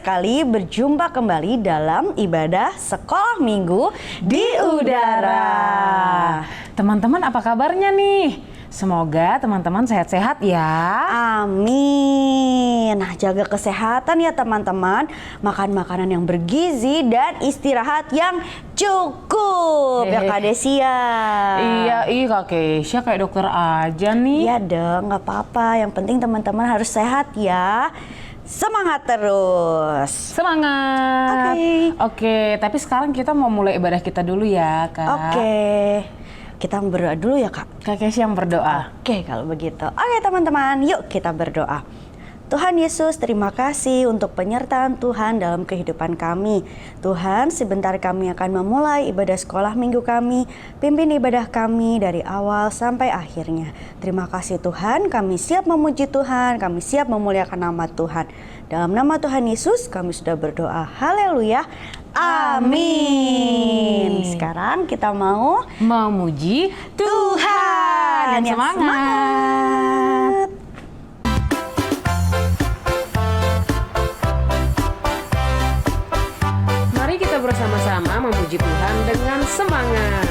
sekali berjumpa kembali dalam ibadah sekolah minggu di udara. Teman-teman apa kabarnya nih? Semoga teman-teman sehat-sehat ya. Amin. Nah, jaga kesehatan ya teman-teman. Makan makanan yang bergizi dan istirahat yang cukup. Ya Kak Desia. Iya, Kak Keisha kayak dokter aja nih. Iya dong, nggak apa-apa. Yang penting teman-teman harus sehat ya. Semangat terus. Semangat. Oke, tapi sekarang kita mau mulai ibadah kita dulu ya, Kak. Oke. Kita berdoa dulu ya Kak. Kak Keisha yang berdoa. Oke, kalau begitu. Oke teman-teman, yuk kita berdoa. Tuhan Yesus, terima kasih untuk penyertaan Tuhan dalam kehidupan kami. Tuhan, sebentar kami akan memulai ibadah sekolah minggu kami. Pimpin ibadah kami dari awal sampai akhirnya. Terima kasih Tuhan, kami siap memuji Tuhan, kami siap memuliakan nama Tuhan. Dalam nama Tuhan Yesus, kami sudah berdoa. Haleluya. Amin. Sekarang kita mau memuji Tuhan. Yang semangat. Mari kita bersama-sama memuji Tuhan dengan semangat.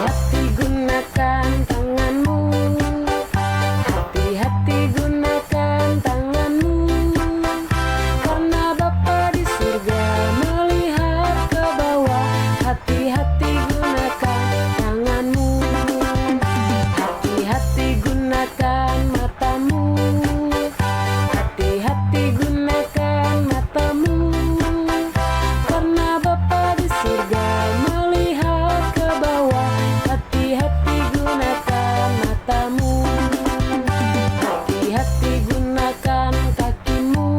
Hati-hati gunakan tanganmu. Hati-hati gunakan tanganmu. Karena Bapa di surga melihat ke bawah. Hati-hati gunakan tanganmu. Hati-hati gunakan matamu. Hati-hati gunakan matamu. Karena Bapa di surga melihat ke bawah. Hati-hati gunakan matamu. Hati-hati gunakan kakimu.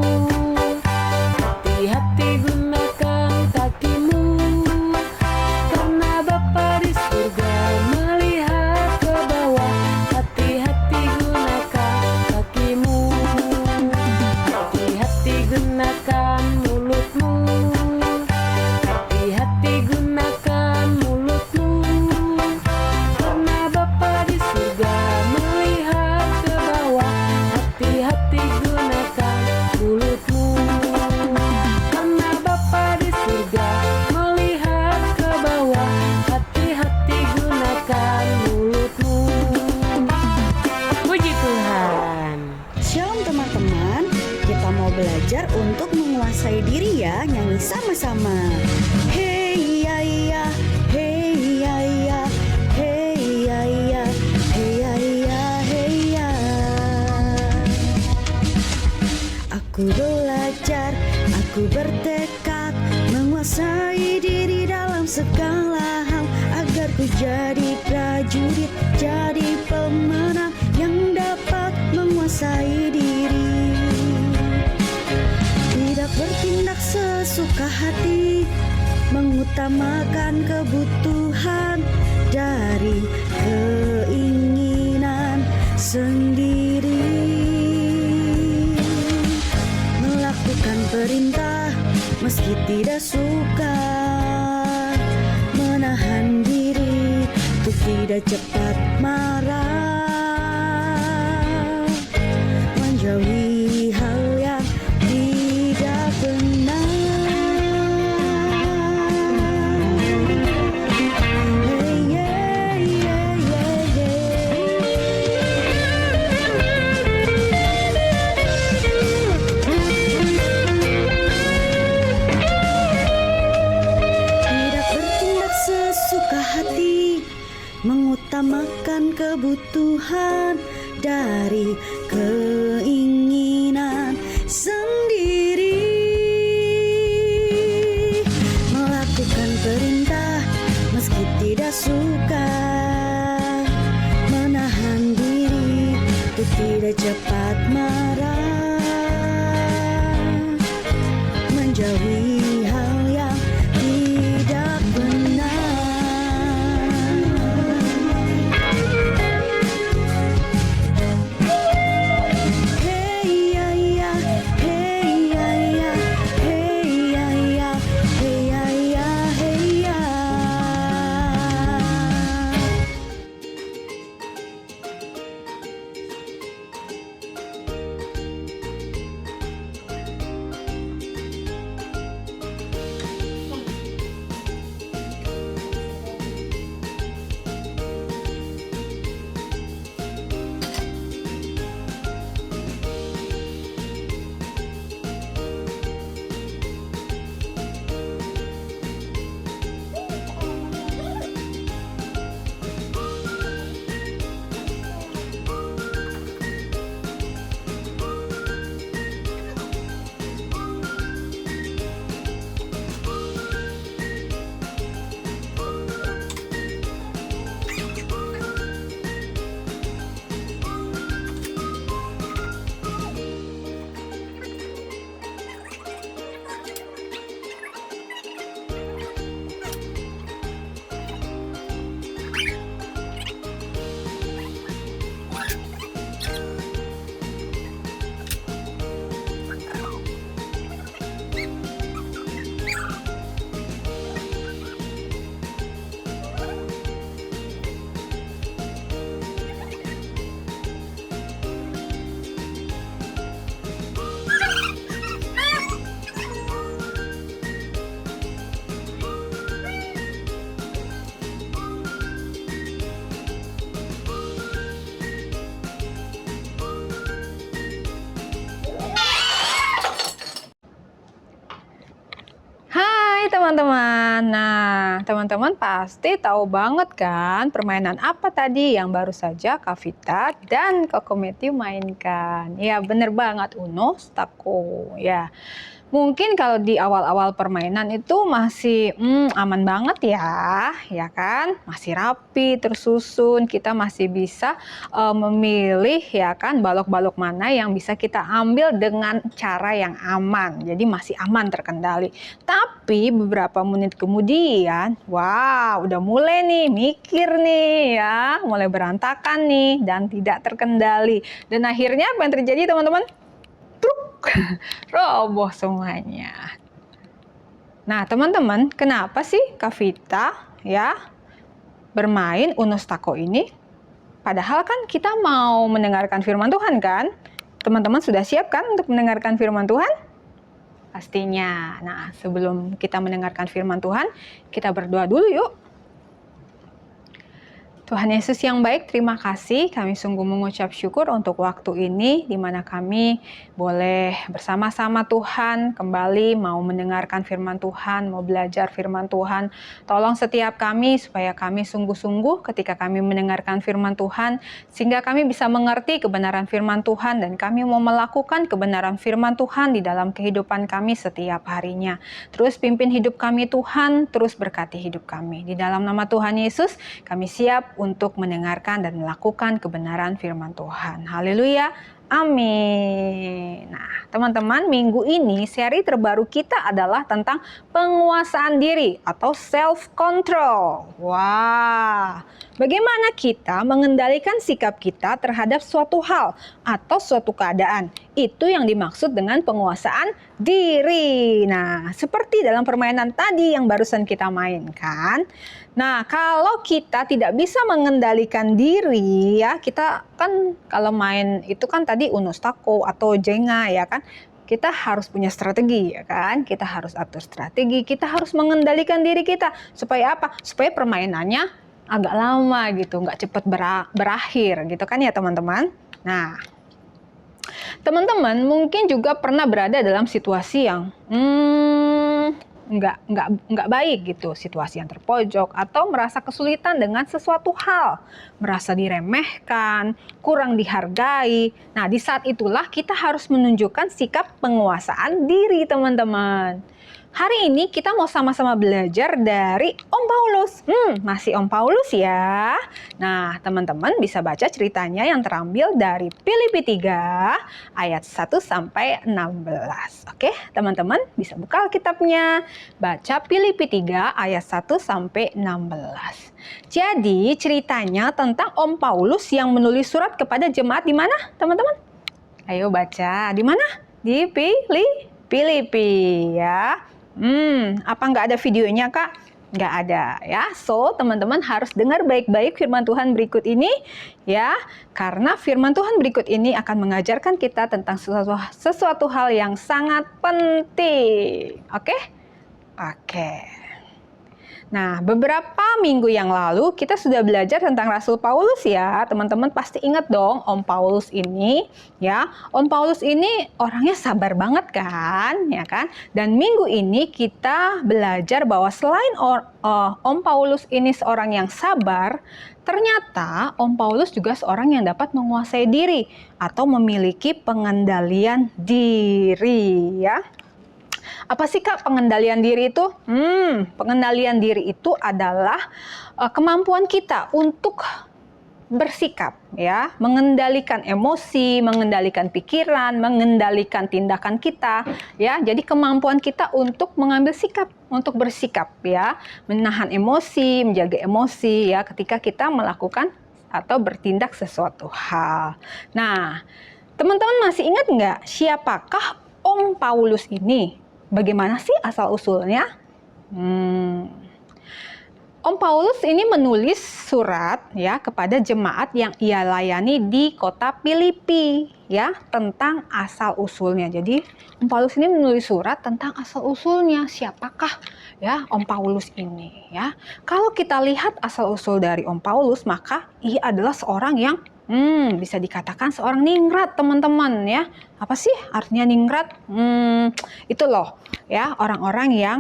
Hati-hati gunakan kakimu. Karena Bapa di surga melihat ke bawah. Hati-hati gunakan kakimu. Hati-hati gunakan mulutmu. Hati-hati gunakan mulutmu. Karena Bapa di surga melihat ke bawah. Hati-hati gunakan mulutmu. Karena Bapa di surga melihat ke bawah. Hati-hati gunakan mulutmu. Puji Tuhan. Shalom teman-teman, kita mau belajar untuk menguasai diri ya, nyanyi sama-sama. Hey ya ya, hey ya ya, hey ya ya, hey ya ya, hey ya. Aku belajar, aku bertekad menguasai diri dalam segala hal agar ku jadi prajurit, jadi pemenang yang dapat menguasai diri. Tidak bertindak sesuka hati, mengutamakan kebutuhan dari keinginan sendiri. Melakukan perintah meski tidak suka, menahan diri untuk tidak cepat marah, menjauhi hal yang tidak benar. Hey, yeah, yeah, yeah, Tidak bertindak sesuka hati, mengutamakan kebutuhan dari keinginan sendiri. Melakukan perintah meski tidak suka, menahan diri untuk tidak cepat marah, menjauhi hal yang tidak benar. Hey ya ya, hey ya ya, hey ya ya, hey ya ya, hey ya. teman-teman. Nah, teman-teman pasti tahu banget kan permainan apa tadi yang baru saja Kak Vita dan Koko Matthew mainkan. Ya, bener banget, Uno Stako. Ya, mungkin kalau di awal-awal permainan itu masih aman banget ya kan? Masih rapi, tersusun, kita masih bisa memilih ya kan balok-balok mana yang bisa kita ambil dengan cara yang aman. Jadi masih aman terkendali. Tapi beberapa menit kemudian, wow, udah mulai nih mikir nih ya, mulai berantakan nih dan tidak terkendali. Dan akhirnya apa yang terjadi teman-teman? Roboh semuanya. Nah, teman-teman, kenapa sih Kak Vita ya bermain Uno Stako ini? Padahal kan kita mau mendengarkan firman Tuhan kan? Teman-teman sudah siap kan untuk mendengarkan firman Tuhan? Pastinya. Nah, sebelum kita mendengarkan firman Tuhan, kita berdoa dulu yuk. Tuhan Yesus yang baik, terima kasih. Kami sungguh mengucap syukur untuk waktu ini di mana kami boleh bersama-sama Tuhan kembali mau mendengarkan firman Tuhan, mau belajar firman Tuhan. Tolong setiap kami supaya kami sungguh-sungguh ketika kami mendengarkan firman Tuhan sehingga kami bisa mengerti kebenaran firman Tuhan dan kami mau melakukan kebenaran firman Tuhan di dalam kehidupan kami setiap harinya. Terus pimpin hidup kami Tuhan, terus berkati hidup kami. Di dalam nama Tuhan Yesus, kami siap untuk mendengarkan dan melakukan kebenaran firman Tuhan. Haleluya. Amin. Nah, teman-teman, minggu ini seri terbaru kita adalah tentang penguasaan diri atau self-control. Wah, bagaimana kita mengendalikan sikap kita terhadap suatu hal atau suatu keadaan. Itu yang dimaksud dengan penguasaan diri. Nah, seperti dalam permainan tadi yang barusan kita mainkan. Nah, kalau kita tidak bisa mengendalikan diri ya, kita kan kalau main itu kan tadi Uno Stako atau Jenga ya kan, kita harus punya strategi ya kan, kita harus atur strategi, kita harus mengendalikan diri kita supaya apa? Supaya permainannya agak lama gitu, nggak cepat berakhir gitu kan ya teman-teman. Nah, teman-teman mungkin juga pernah berada dalam situasi yang nggak baik gitu, situasi yang terpojok atau merasa kesulitan dengan sesuatu hal, merasa diremehkan, kurang dihargai. Nah, di saat itulah kita harus menunjukkan sikap penguasaan diri, teman-teman. Hari ini kita mau sama-sama belajar dari Om Paulus. Masih Om Paulus ya. Nah, teman-teman bisa baca ceritanya yang terambil dari Filipi 3 ayat 1 sampai 16. Oke, teman-teman bisa buka Alkitabnya. Baca Filipi 3 ayat 1 sampai 16. Jadi, ceritanya tentang Om Paulus yang menulis surat kepada jemaat di mana, teman-teman? Ayo baca. Di mana? Di Filipi ya. Apa nggak ada videonya, Kak? Nggak ada ya. So, teman-teman harus dengar baik-baik firman Tuhan berikut ini ya. Karena firman Tuhan berikut ini akan mengajarkan kita tentang sesuatu hal yang sangat penting. Oke? Oke. Nah, beberapa minggu yang lalu kita sudah belajar tentang Rasul Paulus ya. Teman-teman pasti ingat dong Om Paulus ini ya. Om Paulus ini orangnya sabar banget kan, ya kan? Dan minggu ini kita belajar bahwa selain Om Paulus ini seorang yang sabar, ternyata Om Paulus juga seorang yang dapat menguasai diri atau memiliki pengendalian diri ya. Apa sih Kak pengendalian diri itu? Pengendalian diri itu adalah kemampuan kita untuk bersikap ya, mengendalikan emosi, mengendalikan pikiran, mengendalikan tindakan kita ya. Jadi kemampuan kita untuk mengambil sikap, untuk bersikap ya, menahan emosi, menjaga emosi ya ketika kita melakukan atau bertindak sesuatu hal. Nah, teman-teman masih ingat nggak siapakah Om Paulus ini? Bagaimana sih asal-usulnya? Om Paulus ini menulis surat ya kepada jemaat yang ia layani di kota Filipi ya tentang asal-usulnya. Jadi Om Paulus ini menulis surat tentang asal-usulnya. Siapakah ya Om Paulus ini ya? Kalau kita lihat asal-usul dari Om Paulus, maka ia adalah seorang yang bisa dikatakan seorang ningrat, teman-teman ya. Apa sih artinya ningrat? Itu loh ya, orang-orang yang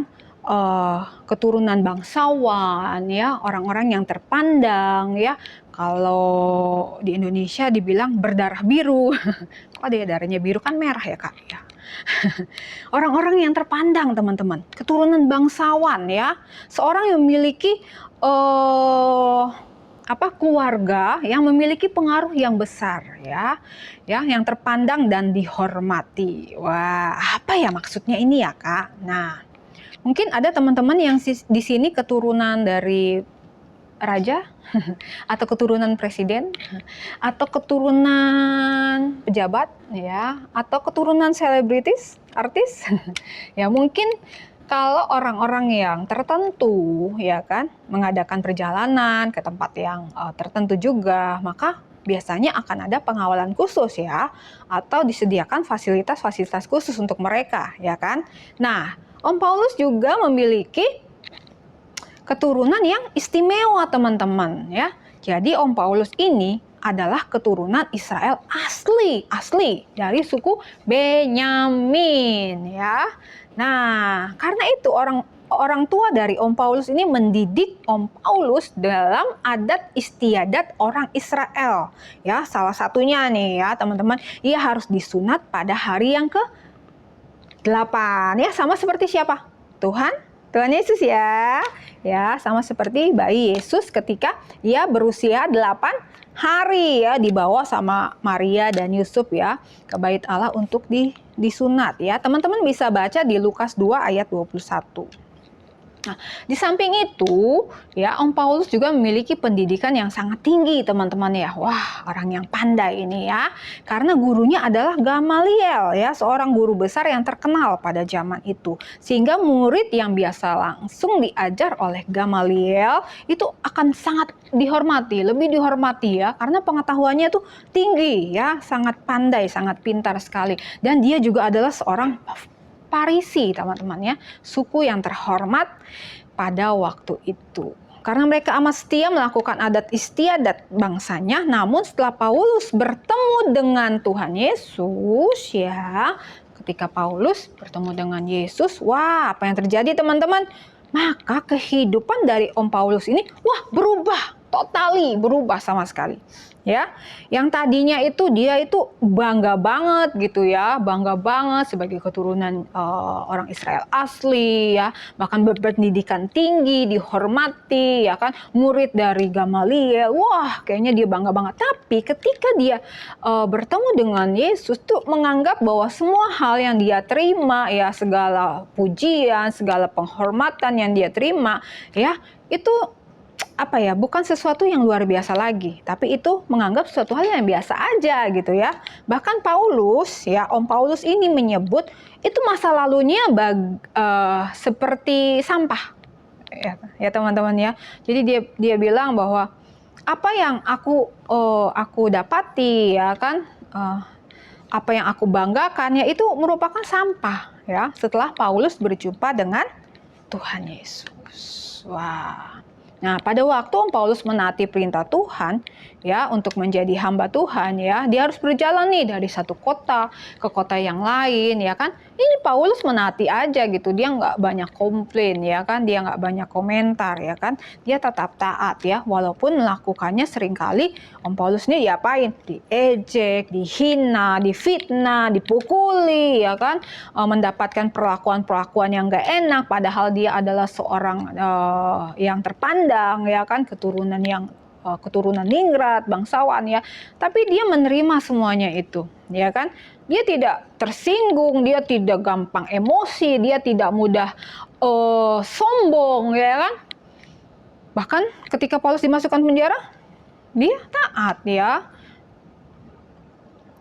keturunan bangsawan, ya, orang-orang yang terpandang, ya. Kalau di Indonesia dibilang berdarah biru, kok dia darahnya biru, kan merah ya Kak, ya. Orang-orang yang terpandang teman-teman, keturunan bangsawan, ya, seorang yang memiliki keluarga yang memiliki pengaruh yang besar, ya, yang terpandang dan dihormati. Wah, apa ya maksudnya ini ya Kak? Nah, mungkin ada teman-teman yang di sini keturunan dari raja atau keturunan presiden atau keturunan pejabat, ya, atau keturunan selebritis, artis. Ya, mungkin kalau orang-orang yang tertentu, ya kan, mengadakan perjalanan ke tempat yang tertentu juga, maka biasanya akan ada pengawalan khusus, ya, atau disediakan fasilitas-fasilitas khusus untuk mereka, ya kan. Nah, Om Paulus juga memiliki keturunan yang istimewa teman-teman, ya. Jadi Om Paulus ini adalah keturunan Israel asli dari suku Benyamin, ya. Nah, karena itu orang tua dari Om Paulus ini mendidik Om Paulus dalam adat istiadat orang Israel, ya. Salah satunya nih, ya teman-teman, ia harus disunat pada hari yang ke-8, ya, sama seperti siapa? Tuhan Yesus, ya. Ya, sama seperti bayi Yesus ketika ia berusia 8 hari, ya, dibawa sama Maria dan Yusuf, ya, ke bait Allah untuk disunat, ya. Teman-teman bisa baca di Lukas 2 ayat 21. Nah, di samping itu, ya, Om Paulus juga memiliki pendidikan yang sangat tinggi, teman-teman, ya. Wah, orang yang pandai ini, ya. Karena gurunya adalah Gamaliel, ya, seorang guru besar yang terkenal pada zaman itu. Sehingga murid yang biasa langsung diajar oleh Gamaliel itu akan sangat dihormati, lebih dihormati, ya, karena pengetahuannya itu tinggi, ya, sangat pandai, sangat pintar sekali. Dan dia juga adalah seorang Farisi, teman-teman, ya, suku yang terhormat pada waktu itu. Karena mereka amat setia melakukan adat istiadat bangsanya, namun setelah Paulus bertemu dengan Tuhan Yesus, ya, ketika Paulus bertemu dengan Yesus, wah, apa yang terjadi teman-teman? Maka kehidupan dari Om Paulus ini, wah, berubah, totali berubah sama sekali. Ya, yang tadinya itu dia itu bangga banget gitu, ya, bangga banget sebagai keturunan orang Israel asli, ya, bahkan berpendidikan tinggi, dihormati, ya kan, murid dari Gamaliel, wah, kayaknya dia bangga banget. Tapi ketika dia bertemu dengan Yesus tuh menganggap bahwa semua hal yang dia terima, ya, segala pujian, segala penghormatan yang dia terima, ya, itu bukan sesuatu yang luar biasa lagi, tapi itu menganggap sesuatu hal yang biasa aja gitu, ya. Bahkan Paulus, ya, Om Paulus ini menyebut itu masa lalunya seperti sampah, ya teman-teman, ya. Jadi dia bilang bahwa apa yang aku dapati, ya kan, apa yang aku banggakan, ya, itu merupakan sampah, ya, setelah Paulus berjumpa dengan Tuhan Yesus. Wah. Nah, pada waktu Om Paulus menaati perintah Tuhan, ya, untuk menjadi hamba Tuhan, ya, dia harus berjalan nih dari satu kota ke kota yang lain, ya kan. Ini Paulus menaati aja gitu, dia nggak banyak komplain, ya kan, dia nggak banyak komentar, ya kan. Dia tetap taat, ya, walaupun melakukannya seringkali Om Paulus ini diapain? Diejek, dihina, difitnah, dipukuli, ya kan, mendapatkan perlakuan-perlakuan yang nggak enak, padahal dia adalah seorang yang terpandang, ya kan, keturunan ningrat, bangsawan, ya. Tapi dia menerima semuanya itu, ya kan. Dia tidak tersinggung, dia tidak gampang emosi, dia tidak mudah sombong, ya kan. Bahkan ketika Paulus dimasukkan penjara, dia taat, ya.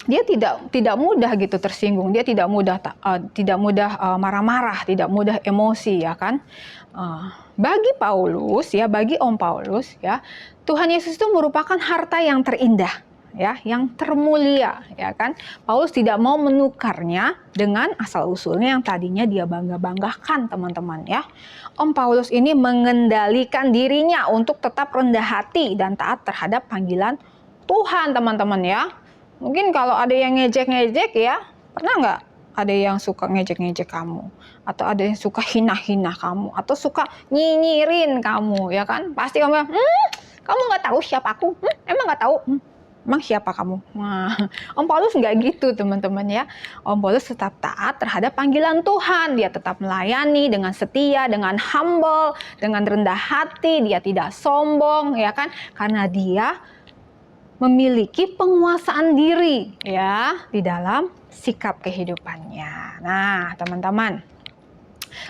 Dia tidak mudah gitu tersinggung, dia tidak mudah marah-marah, tidak mudah emosi, ya kan. Bagi Paulus, ya, bagi Om Paulus, ya, Tuhan Yesus itu merupakan harta yang terindah, ya, yang termulia, ya kan. Paulus tidak mau menukarnya dengan asal usulnya yang tadinya dia bangga-banggakan, teman-teman, ya. Om Paulus ini mengendalikan dirinya untuk tetap rendah hati dan taat terhadap panggilan Tuhan, teman-teman, ya. Mungkin kalau ada yang ngejek-ngejek, ya, pernah nggak ada yang suka ngejek-ngejek kamu, atau ada yang suka hina-hina kamu, atau suka nyinyirin kamu, ya kan? Pasti kamu bilang, kamu nggak tahu siapa aku? Emang nggak tahu? Emang siapa kamu? Nah, Om Paulus nggak gitu teman-teman ya. Om Paulus tetap taat terhadap panggilan Tuhan. Dia tetap melayani dengan setia, dengan humble, dengan rendah hati. Dia tidak sombong, ya kan? Karena dia memiliki penguasaan diri ya di dalam sikap kehidupannya. Nah, teman-teman,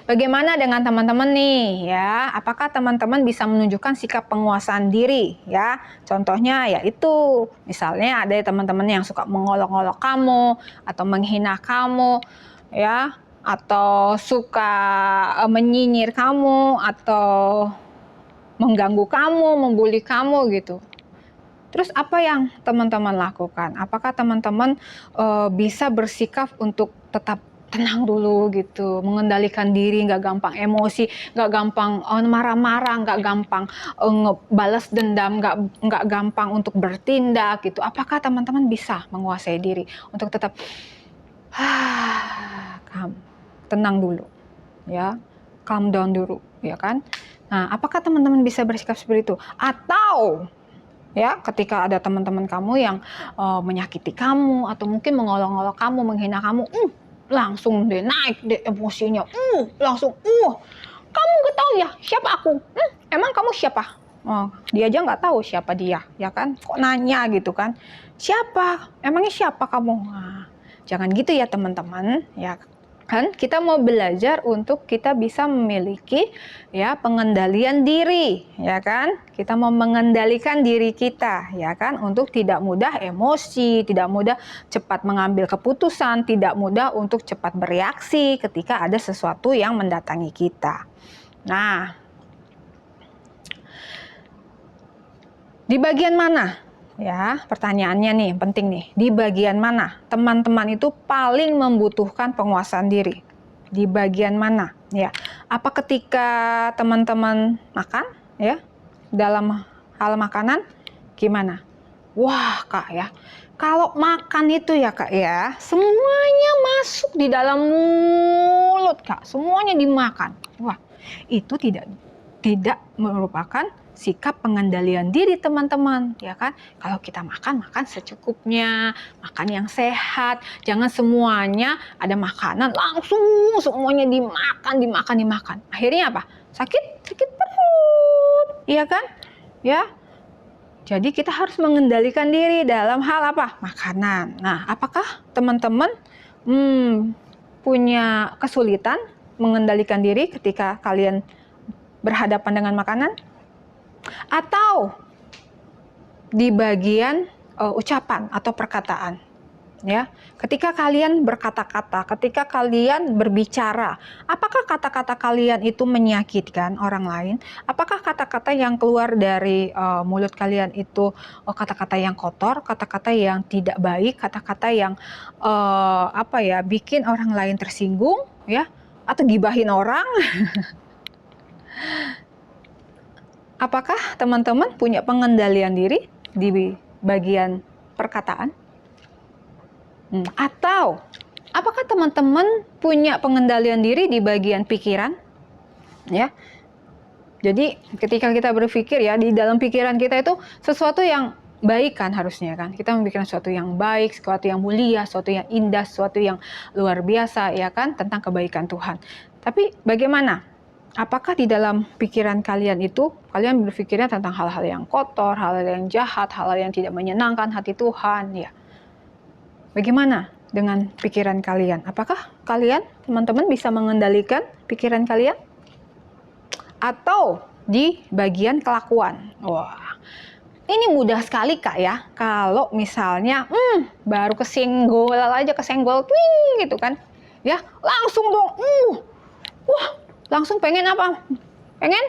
bagaimana dengan teman-teman nih ya? Apakah teman-teman bisa menunjukkan sikap penguasaan diri ya? Contohnya yaitu misalnya ada teman-teman yang suka mengolok-olok kamu atau menghina kamu ya, atau suka menyinyir kamu atau mengganggu kamu, membuli kamu gitu. Terus apa yang teman-teman lakukan? Apakah teman-teman bisa bersikap untuk tetap tenang dulu gitu, mengendalikan diri, nggak gampang emosi, nggak gampang marah-marah, nggak gampang balas dendam, nggak gampang untuk bertindak gitu. Apakah teman-teman bisa menguasai diri untuk tetap tenang dulu, ya, calm down dulu, ya kan? Nah, apakah teman-teman bisa bersikap seperti itu? Atau ya, ketika ada teman-teman kamu yang menyakiti kamu atau mungkin mengolok-olok kamu, menghina kamu, langsung deh naik deh emosinya, langsung, kamu nggak tahu ya siapa aku? Emang kamu siapa? Oh, dia aja nggak tahu siapa dia, ya kan? Kok nanya gitu kan? Siapa? Emangnya siapa kamu? Nah, jangan gitu ya teman-teman, ya kan? Kita mau belajar untuk kita bisa memiliki ya pengendalian diri, ya kan? Kita mau mengendalikan diri kita, ya kan? Untuk tidak mudah emosi, tidak mudah cepat mengambil keputusan, tidak mudah untuk cepat bereaksi ketika ada sesuatu yang mendatangi kita. Nah, di bagian mana? Ya, pertanyaannya nih, penting nih. Di bagian mana teman-teman itu paling membutuhkan penguasaan diri? Di bagian mana? Ya, apa ketika teman-teman makan? Ya, dalam hal makanan, gimana? Wah, Kak ya, kalau makan itu ya Kak ya, semuanya masuk di dalam mulut Kak, semuanya dimakan. Wah, itu tidak merupakan sikap pengendalian diri teman-teman, ya kan? Kalau kita makan secukupnya, makan yang sehat, jangan semuanya ada makanan langsung semuanya dimakan. Akhirnya apa? Sakit perut, iya kan? Ya. Jadi kita harus mengendalikan diri dalam hal apa? Makanan. Nah, apakah teman-teman punya kesulitan mengendalikan diri ketika kalian berhadapan dengan makanan? Atau di bagian ucapan atau perkataan, ya, ketika kalian berkata-kata, ketika kalian berbicara, apakah kata-kata kalian itu menyakitkan orang lain? Apakah kata-kata yang keluar dari mulut kalian itu kata-kata yang kotor, kata-kata yang tidak baik, kata-kata yang bikin orang lain tersinggung, ya, atau gibahin orang? Apakah teman-teman punya pengendalian diri di bagian perkataan? Atau apakah teman-teman punya pengendalian diri di bagian pikiran? Ya. Jadi ketika kita berpikir ya, di dalam pikiran kita itu sesuatu yang baik kan harusnya kan. Kita memikirkan sesuatu yang baik, sesuatu yang mulia, sesuatu yang indah, sesuatu yang luar biasa ya kan, tentang kebaikan Tuhan. Tapi bagaimana? Apakah di dalam pikiran kalian itu, kalian berpikirnya tentang hal-hal yang kotor, hal-hal yang jahat, hal-hal yang tidak menyenangkan hati Tuhan, ya? Bagaimana dengan pikiran kalian? Apakah kalian, teman-teman, bisa mengendalikan pikiran kalian? Atau di bagian kelakuan? Wah, ini mudah sekali Kak ya, kalau misalnya, baru kesenggol twing gitu kan, ya, langsung dong, wah, langsung pengen apa? Pengen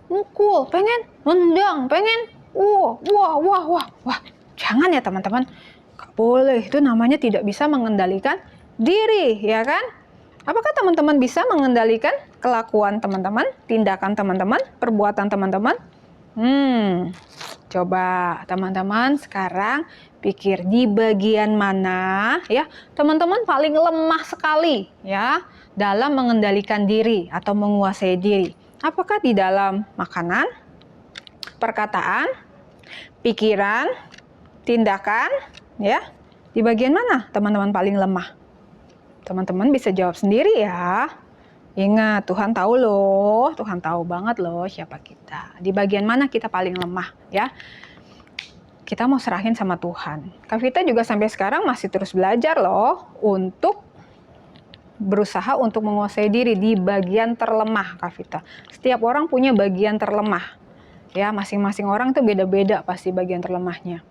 mukul, pengen nendang, pengen wah. Jangan ya teman-teman. Gak boleh. Itu namanya tidak bisa mengendalikan diri, ya kan? Apakah teman-teman bisa mengendalikan kelakuan teman-teman, tindakan teman-teman, perbuatan teman-teman? Coba teman-teman sekarang pikir di bagian mana ya teman-teman paling lemah sekali ya dalam mengendalikan diri atau menguasai diri. Apakah di dalam makanan, perkataan, pikiran, tindakan ya? Di bagian mana teman-teman paling lemah? Teman-teman bisa jawab sendiri ya. Ingat, Tuhan tahu loh, Tuhan tahu banget loh siapa kita. Di bagian mana kita paling lemah ya. Kita mau serahin sama Tuhan. Kak Vita juga sampai sekarang masih terus belajar loh untuk berusaha untuk menguasai diri di bagian terlemah, Kak Vita. Setiap orang punya bagian terlemah. Ya, masing-masing orang tuh beda-beda pasti bagian terlemahnya.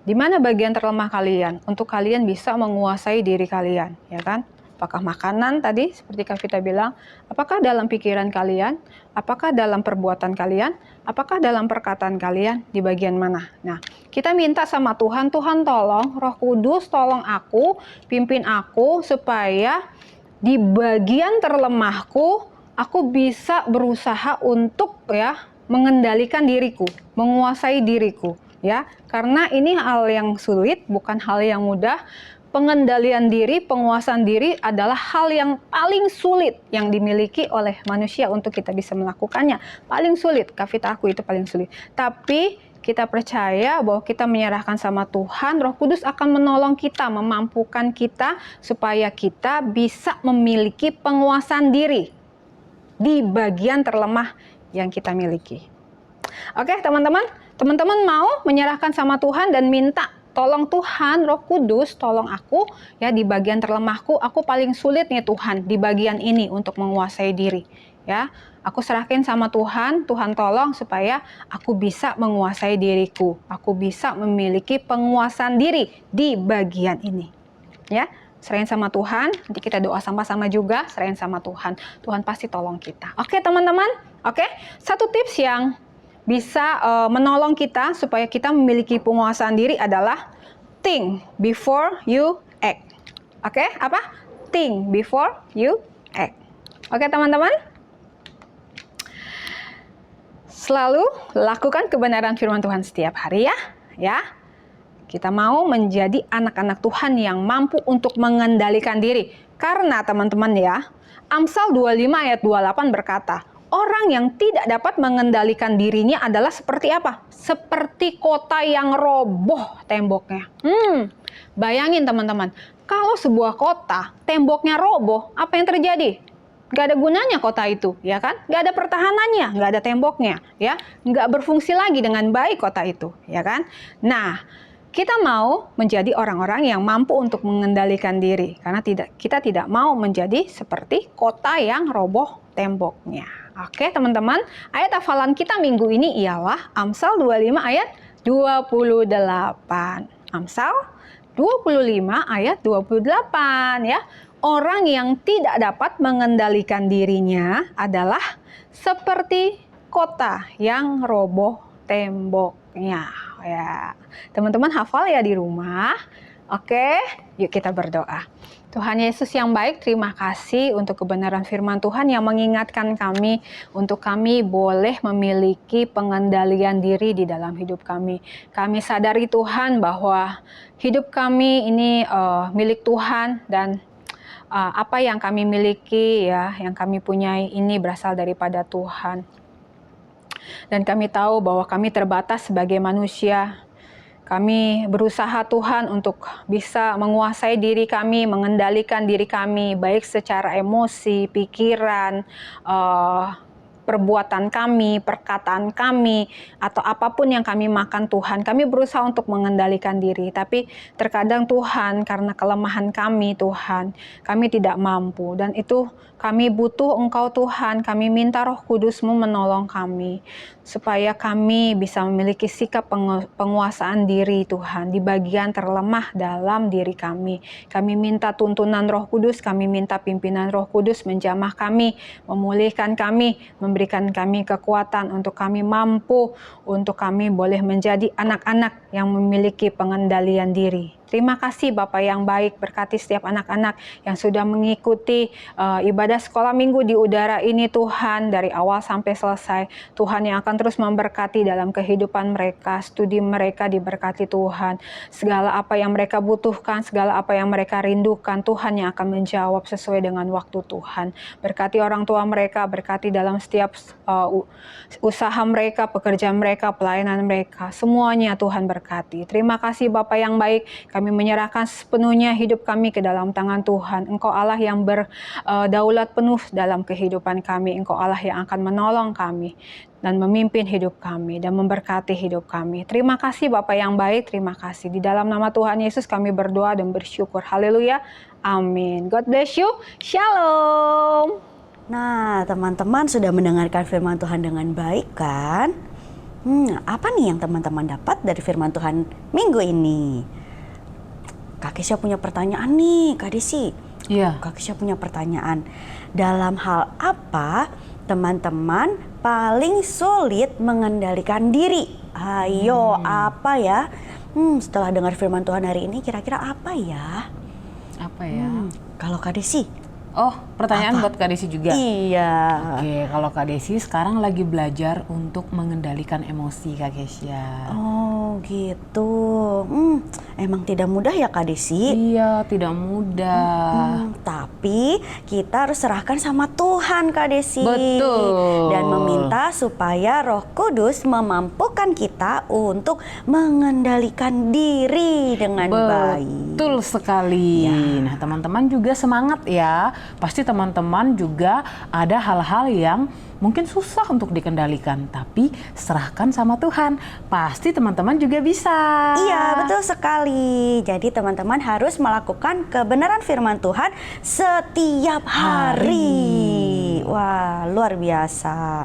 Di mana bagian terlemah kalian? Untuk kalian bisa menguasai diri kalian, ya kan? Apakah makanan tadi seperti Kak Vita bilang, apakah dalam pikiran kalian, apakah dalam perbuatan kalian, apakah dalam perkataan kalian, di bagian mana? Nah, kita minta sama Tuhan, Tuhan tolong, Roh Kudus tolong aku, pimpin aku supaya di bagian terlemahku, aku bisa berusaha untuk ya mengendalikan diriku, menguasai diriku, ya. Karena ini hal yang sulit, bukan hal yang mudah. Pengendalian diri, penguasaan diri adalah hal yang paling sulit yang dimiliki oleh manusia untuk kita bisa melakukannya. Paling sulit, Kak Vita aku itu paling sulit. Tapi kita percaya bahwa kita menyerahkan sama Tuhan, Roh Kudus akan menolong kita, memampukan kita supaya kita bisa memiliki penguasaan diri di bagian terlemah yang kita miliki. Oke, teman-teman mau menyerahkan sama Tuhan dan minta tolong Tuhan, Roh Kudus, tolong aku ya di bagian terlemahku, aku paling sulit nih Tuhan di bagian ini untuk menguasai diri. Ya, aku serahkan sama Tuhan, Tuhan tolong supaya aku bisa menguasai diriku. Aku bisa memiliki penguasaan diri di bagian ini. Ya, serahin sama Tuhan, nanti kita doa sama-sama juga, serahin sama Tuhan. Tuhan pasti tolong kita. Oke, teman-teman? Oke, satu tips yang bisa menolong kita supaya kita memiliki penguasaan diri adalah think before you act. Oke, apa? Think before you act. Oke, teman-teman? Selalu lakukan kebenaran firman Tuhan setiap hari ya. Ya. Kita mau menjadi anak-anak Tuhan yang mampu untuk mengendalikan diri. Karena teman-teman ya, Amsal 25 ayat 28 berkata, orang yang tidak dapat mengendalikan dirinya adalah seperti apa? Seperti kota yang roboh temboknya. Bayangin teman-teman, kalau sebuah kota temboknya roboh, apa yang terjadi? Gak ada gunanya kota itu, ya kan? Gak ada pertahanannya, gak ada temboknya, ya. Gak berfungsi lagi dengan baik kota itu, ya kan? Nah, kita mau menjadi orang-orang yang mampu untuk mengendalikan diri. Karena kita tidak mau menjadi seperti kota yang roboh temboknya. Oke teman-teman, ayat hafalan kita minggu ini ialah Amsal 25 ayat 28. Amsal 25 ayat 28 ya. Orang yang tidak dapat mengendalikan dirinya adalah seperti kota yang roboh temboknya. Ya, teman-teman hafal ya di rumah. Oke, yuk kita berdoa. Tuhan Yesus yang baik, terima kasih untuk kebenaran firman Tuhan yang mengingatkan kami untuk kami boleh memiliki pengendalian diri di dalam hidup kami. Kami sadari Tuhan bahwa hidup kami ini milik Tuhan dan apa yang kami miliki ya, yang kami punyai ini berasal daripada Tuhan. Dan kami tahu bahwa kami terbatas sebagai manusia. Kami berusaha Tuhan untuk bisa menguasai diri kami, mengendalikan diri kami, baik secara emosi, pikiran, perbuatan kami, perkataan kami, atau apapun yang kami makan Tuhan. Kami berusaha untuk mengendalikan diri, tapi terkadang Tuhan karena kelemahan kami Tuhan, kami tidak mampu dan itu kami butuh Engkau Tuhan. Kami minta Roh Kudus-Mu menolong kami supaya kami bisa memiliki sikap penguasaan diri Tuhan di bagian terlemah dalam diri kami. Kami minta tuntunan Roh Kudus, kami minta pimpinan Roh Kudus menjamah kami, memulihkan kami, memberikan kami kekuatan untuk kami mampu, untuk kami boleh menjadi anak-anak yang memiliki pengendalian diri Terima kasih Bapak yang baik, berkati setiap anak-anak yang sudah mengikuti ibadah sekolah minggu di udara ini Tuhan, dari awal sampai selesai. Tuhan yang akan terus memberkati dalam kehidupan mereka, studi mereka diberkati Tuhan. Segala apa yang mereka butuhkan, segala apa yang mereka rindukan, Tuhan yang akan menjawab sesuai dengan waktu Tuhan. Berkati orang tua mereka, berkati dalam setiap usaha mereka, pekerjaan mereka, pelayanan mereka. Semuanya Tuhan berkati. Terima kasih Bapak yang baik. Kami menyerahkan sepenuhnya hidup kami ke dalam tangan Tuhan. Engkau Allah yang berdaulat penuh dalam kehidupan kami. Engkau Allah yang akan menolong kami dan memimpin hidup kami dan memberkati hidup kami. Terima kasih Bapak yang baik, terima kasih. Di dalam nama Tuhan Yesus kami berdoa dan bersyukur. Haleluya. Amin. God bless you. Shalom. Nah, teman-teman sudah mendengarkan firman Tuhan dengan baik kan? Apa nih yang teman-teman dapat dari firman Tuhan minggu ini? Kak Kesya punya pertanyaan nih, Kak Desi. Iya. Kak Kesya punya pertanyaan. Dalam hal apa teman-teman paling sulit mengendalikan diri? Ayo, apa ya? Setelah dengar firman Tuhan hari ini, kira-kira apa ya? Apa ya? Kalau Kak Desi? Oh, pertanyaan buat Kak Desi juga? Iya. Oke, kalau Kak Desi sekarang lagi belajar untuk mengendalikan emosi Kak Kesya. Oh gitu. Emang tidak mudah ya Kak Desi? Iya, tidak mudah. Tapi kita harus serahkan sama Tuhan Kak Desi. Betul. Dan meminta supaya Roh Kudus memampukan kita untuk mengendalikan diri dengan baik. Betul sekali. Ya. Nah, teman-teman juga semangat ya. Pasti teman-teman juga ada hal-hal yang mungkin susah untuk dikendalikan, tapi serahkan sama Tuhan. Pasti teman-teman juga bisa. Iya, betul sekali. Jadi teman-teman harus melakukan kebenaran firman Tuhan setiap hari. Wah, luar biasa.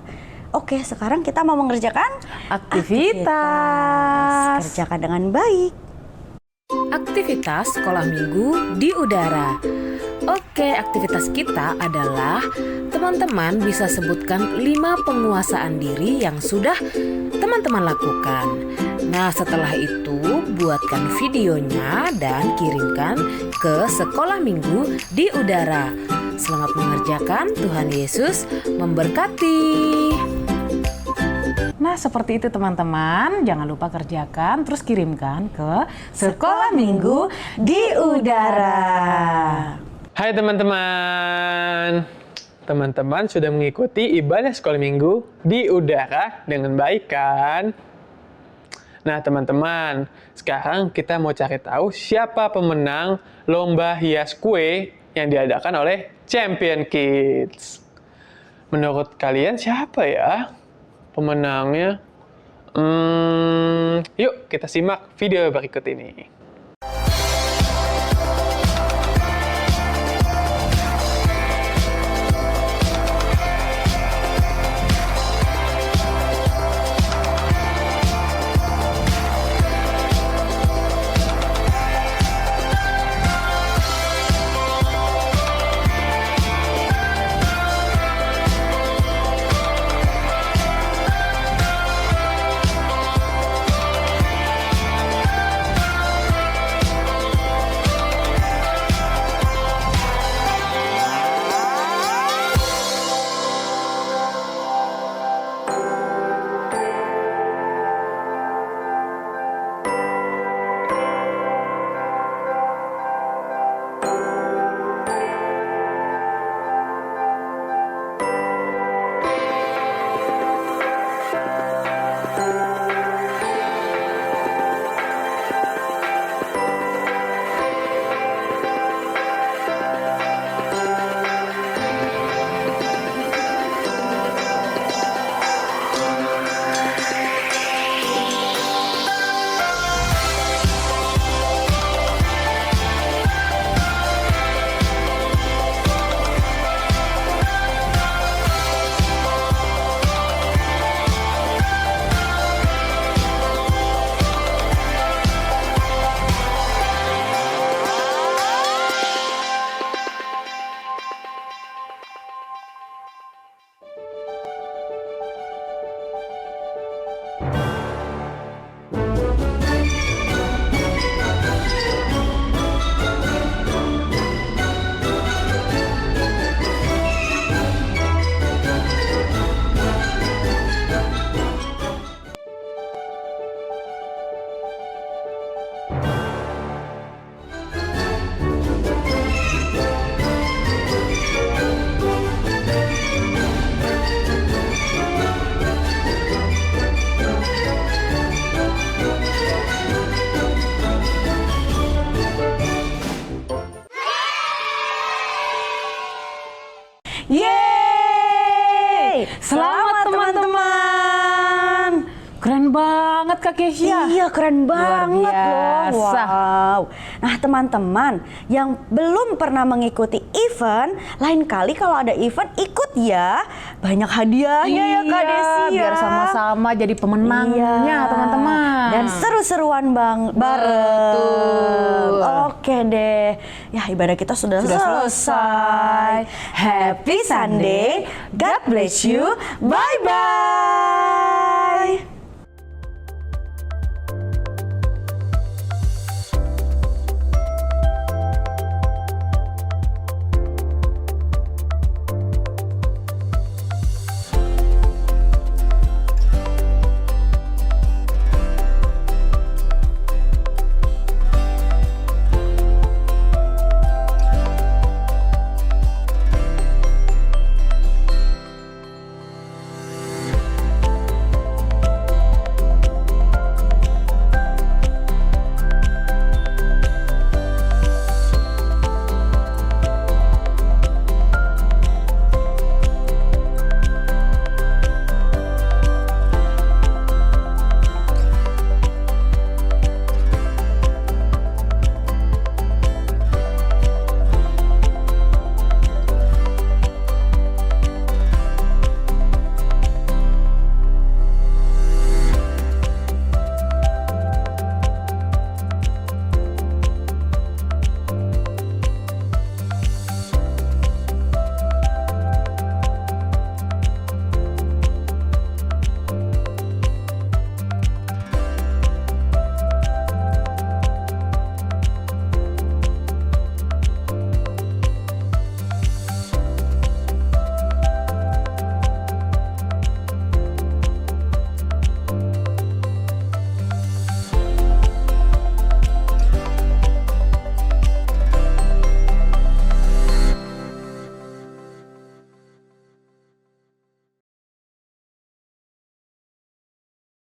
Oke, sekarang kita mau mengerjakan Aktivitas. Kerjakan dengan baik. Aktivitas sekolah minggu di udara. Oke, aktivitas kita adalah teman-teman bisa sebutkan 5 penguasaan diri yang sudah teman-teman lakukan. Nah, setelah itu buatkan videonya dan kirimkan ke sekolah minggu di udara. Selamat mengerjakan, Tuhan Yesus memberkati. Nah, seperti itu teman-teman. Jangan lupa kerjakan, terus kirimkan ke Sekolah Minggu di Udara. Hai teman-teman. Teman-teman sudah mengikuti ibadah sekolah minggu di udara dengan baik kan? Nah teman-teman, sekarang kita mau cari tahu siapa pemenang lomba hias kue yang diadakan oleh Champion Kids. Menurut kalian siapa ya pemenangnya? Yuk kita simak video berikut ini. teman-teman. Keren banget Kak Kesia. Iya, keren Luar banget loh. biasa. Wow. Nah, teman-teman yang belum pernah mengikuti event, lain kali kalau ada event ikut ya. Banyak hadiahnya ya Kak Desi ya. Biar sama-sama jadi pemenangnya Iya. teman-teman. Dan seru-seruan bareng. Betul. Oke deh. Ya, ibadah kita sudah selesai. Happy Sunday. God bless you. Bye-bye.